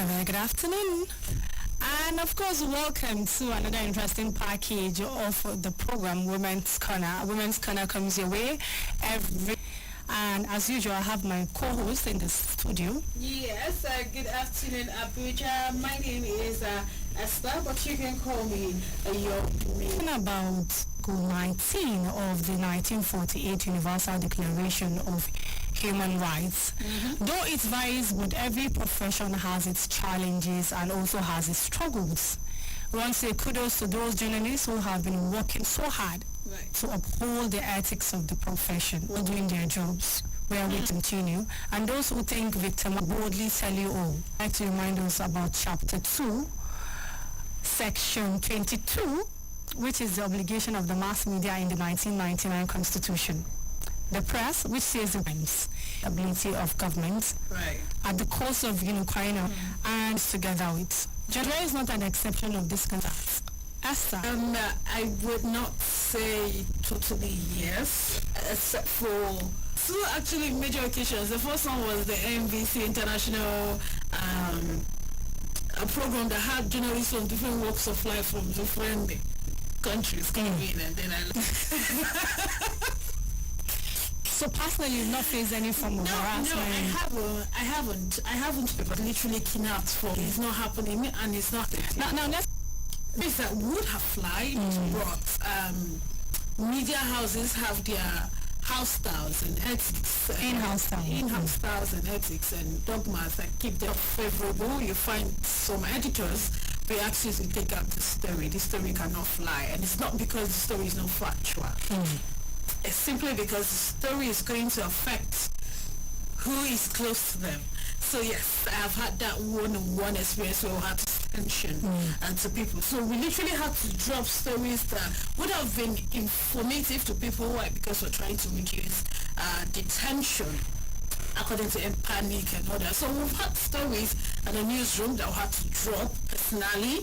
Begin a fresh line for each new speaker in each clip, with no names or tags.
A very good afternoon. And of course, welcome to another interesting package of the program, Women's Corner. Women's Corner comes your way every... And as usual, I have my co-host in the studio.
Yes, good afternoon, Abuja. My name is Esther, but you can call me
Talking about Article 19 of the 1948 Universal Declaration of Human Rights. Though it varies, but every profession has its challenges and also has its struggles. We want to say kudos to those journalists who have been working so hard to uphold the ethics of the profession while doing their jobs, where we continue. And those who think victim will boldly tell you all. I'd like to remind us about Chapter 2, Section 22, which is the obligation of the mass media in the 1999 Constitution. The press, which says the ability of government at the cost of carrying out and together with. Gender is not an exception of this conduct. Esther?
I would not say totally yes, except for two actually major occasions. The first one was the NBC International a program that had journalists from different walks of life from different countries coming in, and then
So personally, you've not faced any form of harassment?
No, I haven't. But literally kidnapped for it's not happening, and it's not.
Now let's.
Things that would have flied, but media houses have their house styles and ethics.
In-house
styles and ethics and dogmas that keep them favorable. You find some editors react to take out the story. The story cannot fly, and it's not because the story is not factual. It's simply because the story is going to affect who is close to them. So yes, I've had that one-on-one experience where we had tension and to people. So we literally had to drop stories that would have been informative to people. Why? Because we're trying to reduce the tension according to panic and all that. So we've had stories in the newsroom that we had to drop personally.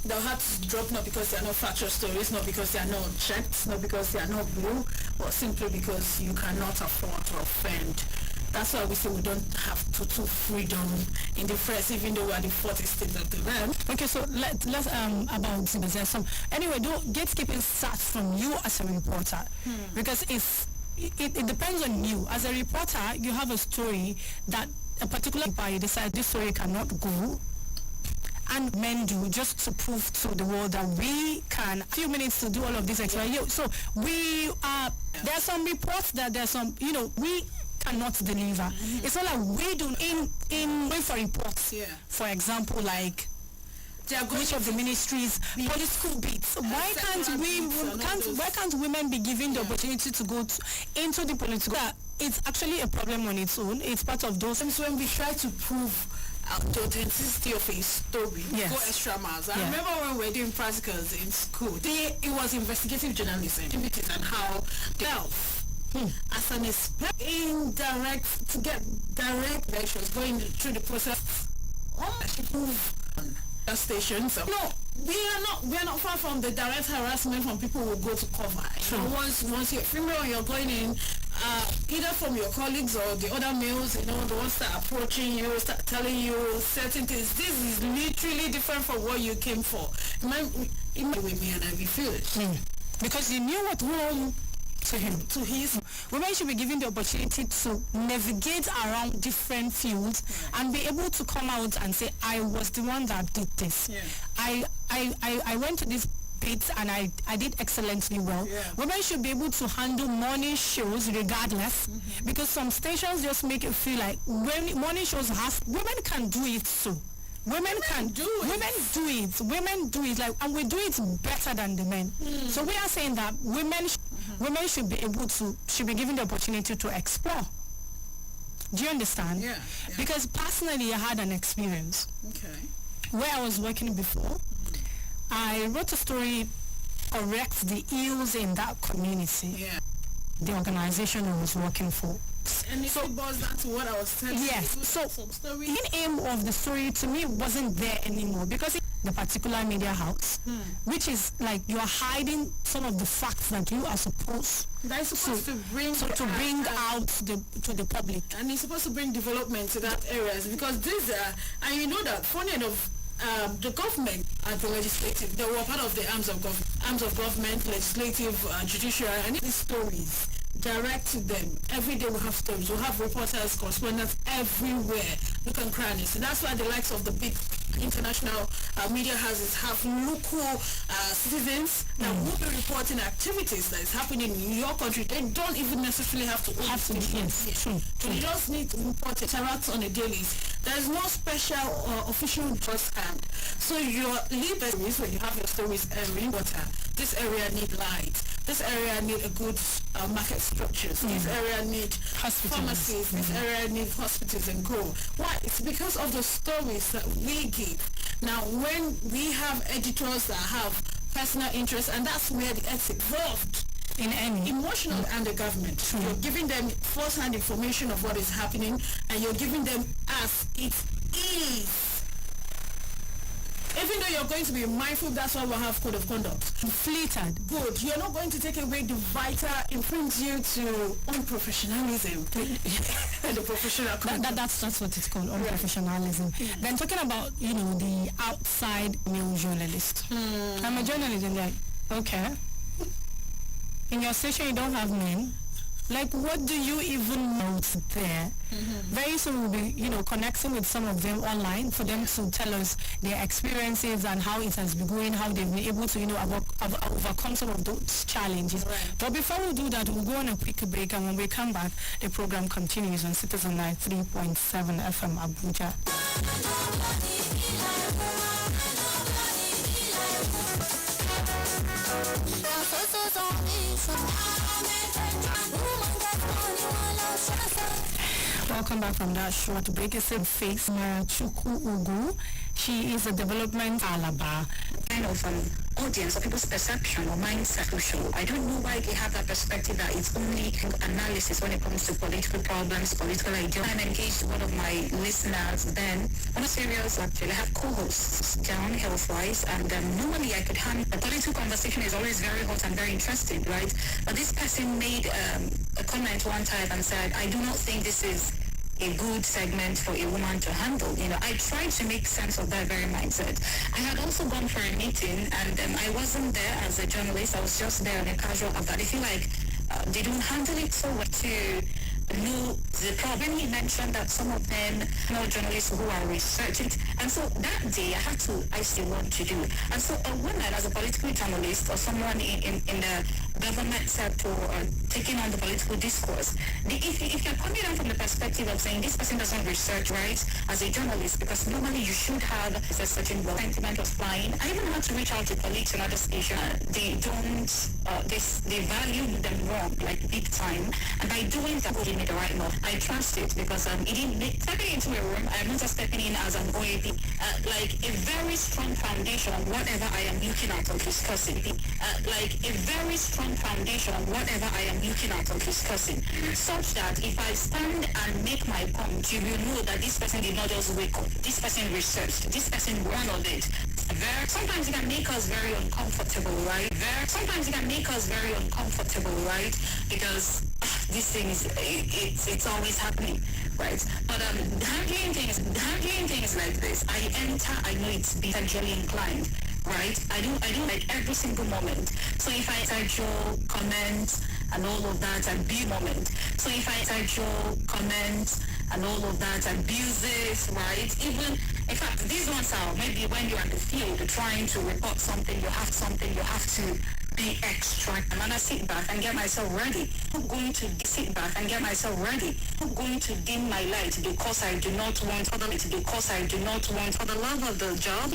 They'll have to drop not because they are not factual stories, not because they are not checked, not because they are not blue, but simply because you cannot afford to offend. That's why we say we don't have total freedom in the press, even though we are the 40th state of the land.
Okay, so let's about some. Anyway, gatekeeping starts from you as a reporter, because it depends on you. As a reporter, you have a story that a particular party decides this story cannot go. And men do, just to prove to the world that we can. A few minutes to do all of this extra. So we are. There are some reports that there's some. We cannot deliver. It's not like we do in wait for reports. For example, like which of the ministries political beats. Why can't women be given the opportunity to go into the political? It's actually a problem on its own. It's part of those
things when we try to prove the authenticity of a story, go extra miles. I remember when we were doing practicals in school, it was investigative journalism activities and how as an indirect to get direct lectures going through the process stations. No, we are not far from the direct harassment from people who go to cover. Once you're female, you're going in either from your colleagues or the other males, the ones that are approaching you, start telling you certain things. This is literally different from what you came for. It might with me, and I feel it.
Because you knew what wrong to him. To his women should be given the opportunity to navigate around different fields and be able to come out and say, I was the one that did this. I went to this bit and I did excellently well. Women should be able to handle morning shows regardless, because some stations just make it feel like when morning shows women can do it too. Women do it like, and we do it better than the men. So we are saying that women should be given the opportunity to explore. Do you understand? Because personally, I had an experience where I was working before. I wrote a story, correct the ills in that community. The organization I was working for.
And it boils down to what I was telling you.
Yes. So the aim of the story to me wasn't there anymore, because the particular media house, which is like you are hiding some of the facts that you are supposed
That is supposed to bring
out to the public.
And it's supposed to bring development to that areas, because these are, and you know that funny enough, the government and the legislative, they were part of the arms of government, legislative, judiciary, and these stories direct to them. Every day we have stories, we have reporters, correspondents everywhere, look and crannies. So that's why the likes of the big international media houses have local citizens that will be reporting activities that is happening in your country. They don't even necessarily have to
Yes, true.
They just need to report it, interact on a daily. There's no special or official trust hand. So your lead stories, when you have your stories airing, water, this area need light, this area need a good market structures, this area need pharmacies, this area need hospitals and co. Why? It's because of the stories that we give. Now, when we have editors that have personal interests, and that's where the ethics involved in any emotional and the government. You're giving them first-hand information of what is happening, and you're giving them as it is. Even though you're going to be mindful, that's why we have code of conduct.
Fleeted.
Good. You're not going to take away the vital, infringe you to unprofessionalism. The professional conduct.
That's what it's called, unprofessionalism. Then talking about, the outside male journalist. I'm a journalist, and like, okay. In your station, you don't have men. Like, what do you even know there? Very soon we'll be, connecting with some of them online for them to tell us their experiences and how it has been going, how they've been able to, overcome some of those challenges.
Right.
But before we do that, we'll go on a quick break, and when we come back, the program continues on Citizen 93.7 FM Abuja. Welcome back from that short break. It's in face Chuku Ugu. She is a development Alaba.
Kind of audience or people's perception or mindset to show. I don't know why they have that perspective that it's only analysis when it comes to political problems, political ideas. I'm engaged with one of my listeners, Ben, on a serious actually. I have co-hosts, John, health-wise, and normally I could handle a political conversation is always very hot and very interesting, right? But this person made a comment one time and said, I do not think this is a good segment for a woman to handle. I tried to make sense of that very mindset. I had also gone for a meeting, and I wasn't there as a journalist. I was just there on a casual of that. I feel like they don't handle it so well to know the problem. He mentioned that some of them know journalists who are researching, and so that day I still want to do. And so a woman as a political journalist or someone in the government sector or taking on the political discourse, if you're coming down from the perspective of saying this person doesn't research, right, as a journalist, because normally you should have a certain sentiment of flying. I even had to reach out to colleagues in other stations. They don't, they value them wrong, like big time, and by doing that, giving me the right move. I trust it because it didn't stepping into a room. I'm not just stepping in as an OAP, like a very strong foundation on whatever I am looking at or discussing. Like a very strong foundation on whatever I am looking at or discussing, such that if I stand and make my point, you will know that this person did not just wake up. This person researched. This person won on it. Sometimes it can make us very uncomfortable, right? Sometimes it can make us very uncomfortable, right? Because these things, it's always happening, right? But handling things like this, I enter, I know it's potentially inclined, right? I do like every single moment. So if I schedule, comment, and all of that, abuse moment. So if I schedule, comment, and all of that, abuse it, right? Even, in fact, these ones are maybe when you're in the field trying to report something, you have to be extra. I'm gonna sit back and get myself ready. I'm going to sit back and get myself ready. I'm going to dim my light because I do not want for the love of the job.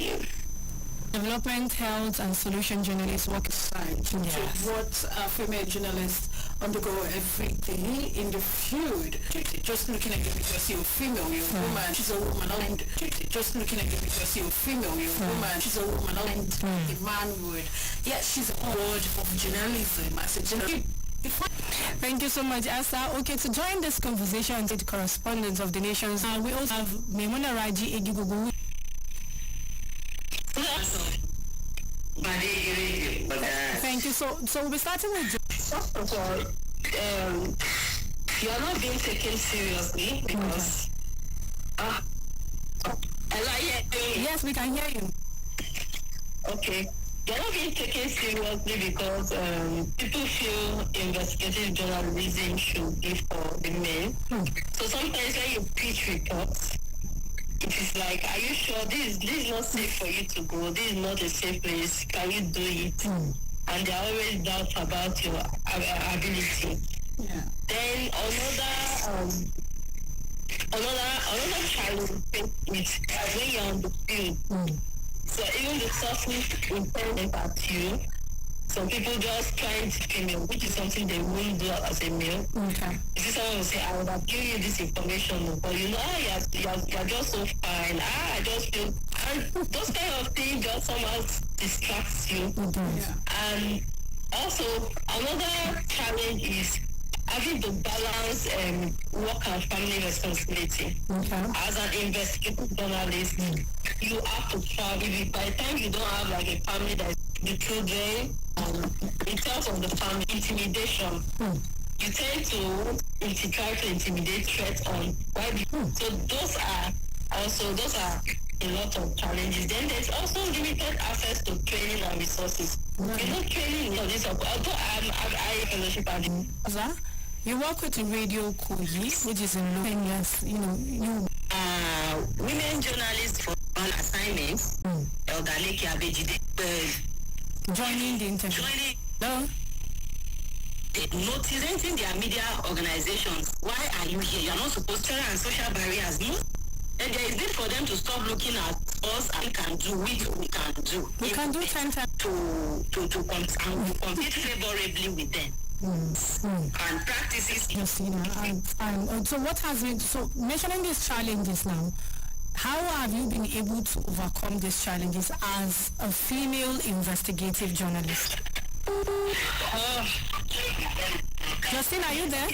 Development, health, and solution journalists work aside
to what female journalists undergo every day in the field. Just looking at you because you're female, you're a woman, she's a woman, and just looking at you because you're female, you're a woman, she's a woman, and the man would. Yes, she's a word of journalism as a journalist.
Thank you so much, Asa. Okay, to join this conversation, the correspondents of the nations, we also have Memona Raji Egigugu. So we'll be starting with
First of all, you are not being taken seriously because
Yes, we can hear you.
okay. You're not being taken seriously because people feel investigative journalism should be for the men. So sometimes when you pitch reports, it is like, are you sure this is not safe for you to go? This is not a safe place. Can you do it? And there are always doubts about your ability.
Yeah.
Then another challenge is when you're on the field. So even the sources intended at you, some people just trying to female, which is something they won't do as a male.
Okay.
You see someone will say, I would have given you this information, but you're just so fine. I just feel, and those kind of things just somehow distracts you.
Yeah.
And also, another challenge is having to balance work and family responsibility.
Okay.
As an investigative journalist, you have to travel. By the time you don't have like a family that the children, in terms of the family, intimidation, you tend to try to intimidate threats on why. So those are a lot of challenges. Then there's also limited access to training and resources. Training for this. Although I fellowship at the
you work with Radio Kogi, which is in Yes, you.
Women journalists for all assignments. Elgaleki Abejide.
Joining the interview. Hello?
Noticing their media organizations. Why are you here? You're not supposed to and social barriers. No? And there is need for them to stop looking at us and we can do we can do.
We can do 10 times
to compete favorably with them. And practices.
Justina, so what has been, so mentioning these challenges now, how have you been able to overcome these challenges as a female investigative journalist? Justina, are you there?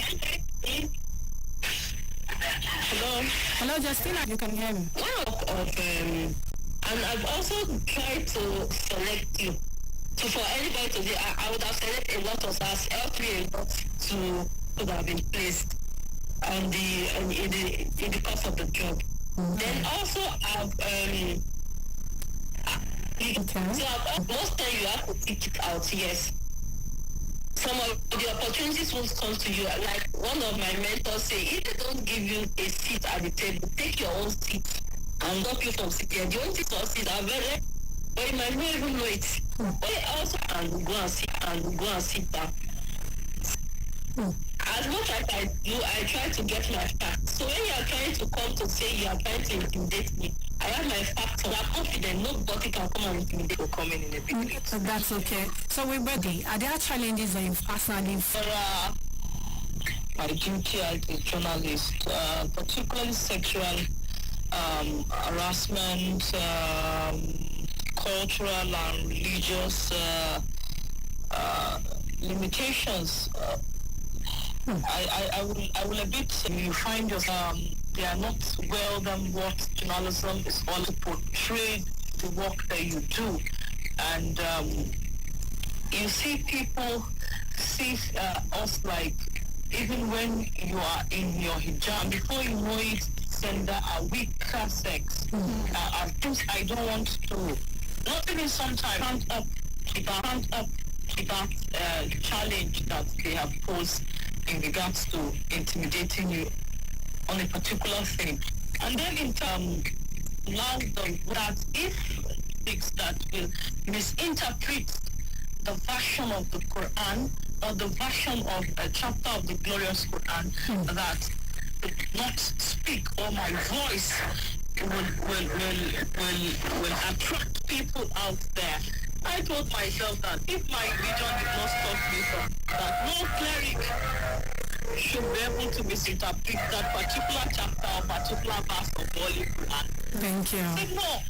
Hello, Justina, you can hear me.
And I've also tried to select you. So for anybody today, I would have selected a lot of us, helped me a lot to could have been placed on in the course of the job. Then also I've so most time you have to teach it out, yes. Some of the opportunities will come to you. Like one of my mentors say, if they don't give you a seat at the table, take your own seat and stop you from sitting. The only thing for seat are very, but you might not even know it. But also and go and sit down. As much as I do, I try to get my facts. So when you are trying to come to say you are trying to intimidate me, I have my facts. So I'm confident nobody can come and intimidate or come in a big way.
That's okay. So we're ready. Are there challenges that you've personally
my duty as a journalist, particularly sexual harassment, cultural and religious limitations. I will a bit. You find yourself they are not well done. What journalism is all to portray the work that you do, and you see people see us like even when you are in your hijab, before you know it, send a weaker sex. Things I don't want to. Not even sometimes hand up challenge that they have posed in regards to intimidating you on a particular thing. And then in now that if things that will misinterpret the version of the Quran or the version of a chapter of the glorious Quran that will not speak, or my voice will attract people out there. I told myself that if my religion did not stop me from that, no cleric should be able to misinterpret that particular chapter or particular verse of Holy Quran.
Thank you.
Say, no,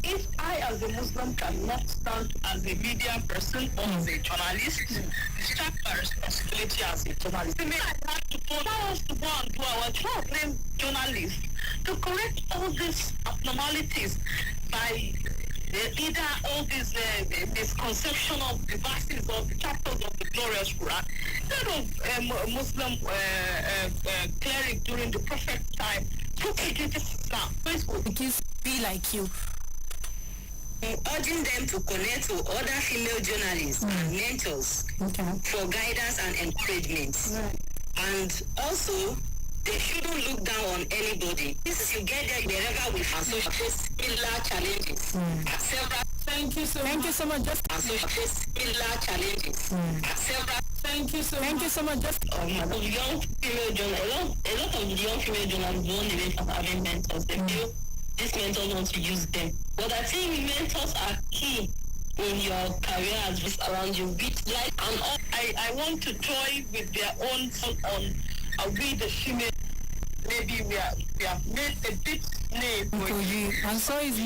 if I as a Muslim cannot stand as a media person or as a journalist, discharge my responsibility as a journalist. I have to go and do our job, name journalists, to correct all these abnormalities by either all these misconception of the verses of the chapters of the glorious Quran, instead of Muslim cleric during the Prophet time, propagated Islam.
Because be like you.
Urging them to connect to other female journalists and mentors for guidance and encouragement.
Right.
And also, they shouldn't look down on anybody. This is you get there wherever we face similar challenges. Several.
Thank you so much. Thank you so much. Just
similar challenges. Several.
Thank you so much. Thank you so much. Just
young female journalists, a lot of young female journalists don't even have having mentors. They feel these mentors want to use them. But I think mentors are key in your career as just around you. Like, and all, I want to toy with their own on we the female. Maybe we have made a big name for you.
I'm sorry, it's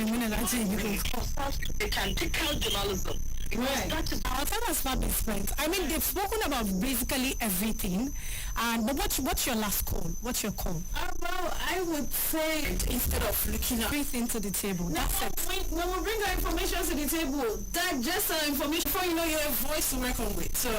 they can take out journalism.
Right. Our time has not been spent. I mean, they've spoken about basically everything. But what's your last call? What's your call?
Well, I would say instead of looking at
everything to the table. That's it.
When we bring our information to the table, that just information before you know you have a voice to reckon with. So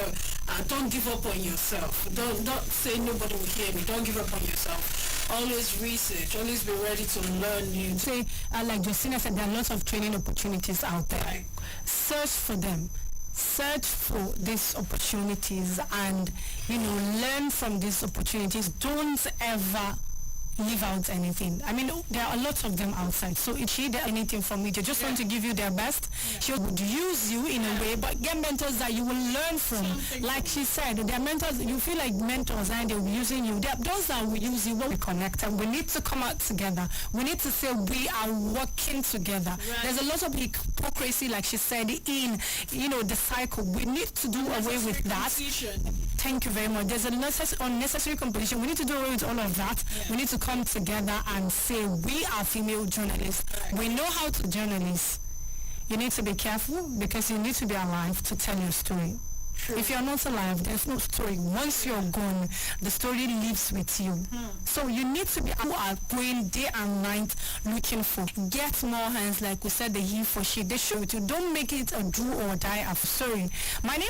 don't give up on yourself. Don't say nobody will hear me. Don't give up on yourself. Always research. Always be ready to learn new.
Say, like Justina said, there are lots of training opportunities out there.
Right.
Search for them. Search for these opportunities and, learn from these opportunities. Don't ever leave out anything. I mean, there are lots of them outside. So if she did anything from me, they just want to give you their best. She would use you in a way, but get mentors that you will learn from. Like she said, there are mentors, you feel like mentors and they'll be using you. Those that will use you when we connect, and we need to come out together. We need to say we are working together. Right. There's a lot of hypocrisy, like she said, in, the cycle. We need to do away with that. Thank you very much. There's an unnecessary competition. We need to do away with all of that. Yeah. We need to come together and say we are female journalists. Right. We know how to journalists. You need to be careful because you need to be alive to tell your story. True. If you're not alive, there's no story. Once you're gone, the story lives with you. So you need to be who are going day and night looking for. Get more hands, like we said, the he for she. They show it. You don't make it a do or die of story. My name